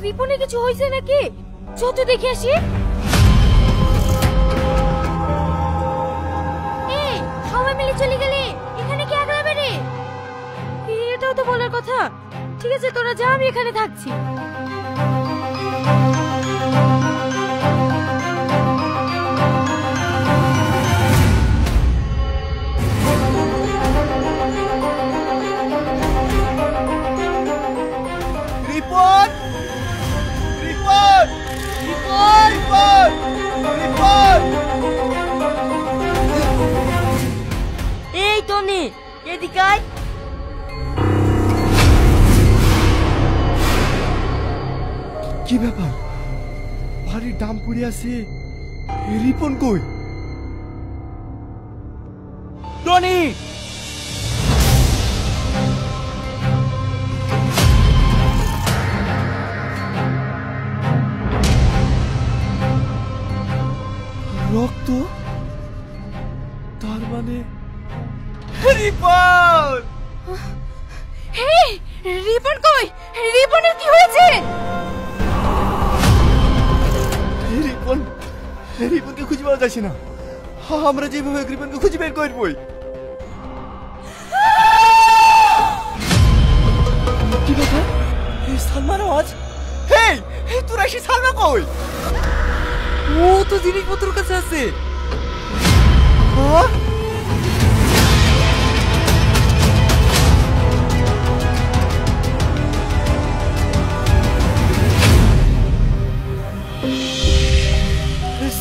রিপনে কিছু হয়েছে নাকি? চল তো দেখে আসি। এই সবাই মিলে চলে গেলে, এখানে কি আগলাবে রে? এটাও তো বলার কথা। ঠিক আছে তোরা যা, আমি এখানে থাকছি। এই টনি, এদিকে আয়। কি ব্যাপার? বাড়ির দাম পড়ে আছে, রিপন কই? টনি! রক্ত, তার মানে রিপন! হেই, রিপন কই? রিপনের কি হয়েছে? রিপনকে খুঁজে পাওয়া যাচ্ছে না। আমরা যেভাবে রিপনকে খুঁজে বের করবই। কি ব্যাপার? সালমার আওয়াজ। হেই, তোরা এসে সালমা কই? ও তো জিনিসপত্রের কাছে আছে।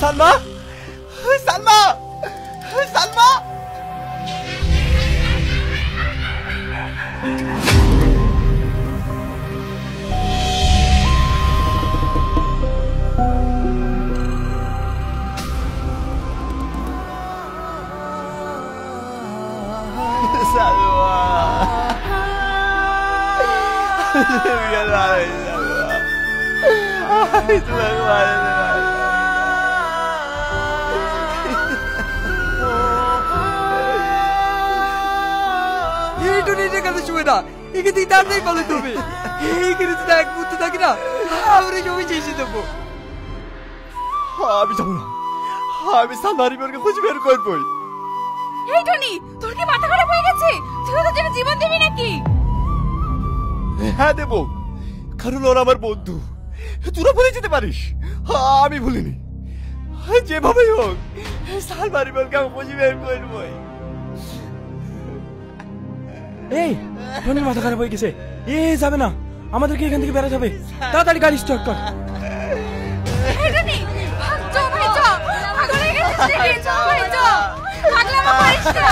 সালমা, সালমা, সালমা! একে তুই তাড়াতাড়ি পালো তুমি। এইখানে যদি এক মুহূর্ত থাকি না, আমরা সবাই চেষে দেবো। আমি যাবো না, আমি সালমা রিপনকে খুঁজে বের করবই। এই টনি, তোর কি মাথা খারাপ হয়ে গেছে? তুই ওদের জন্য জীবন দিবি নাকি? হ্যাঁ দেবো, কারণ ওরা আমার বন্ধু। তোরা ভুলে যেতে পারিস, আমি ভুলিনি। যেভাবেই হোক সালমা রিপনকে আমি খুঁজে বের করবই। এই টনির মাথা খারাপ হয়ে গেছে, এ যাবে না, আমাদেরকে এখান থেকে বেরোতে হবে। তাড়াতাড়ি গাড়ি স্টার্ট কর। এই টনি, ভাগ চল ভাই চল। পাগল হয়ে গেছিস রে, চল ভাই চল। পাগলামো করিস না।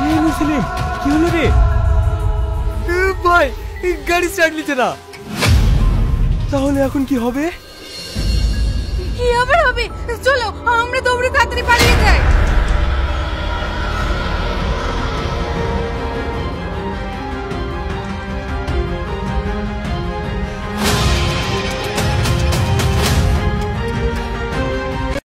এই মুসলিম, কি হলো রে? ভাই গাড়ি স্টার্ট নিচ্ছে না। তাহলে এখন কি হবে? কি আবার হবে? চলো আমরা দৌড়ে তাড়াতাড়ি পালিয়ে যাই।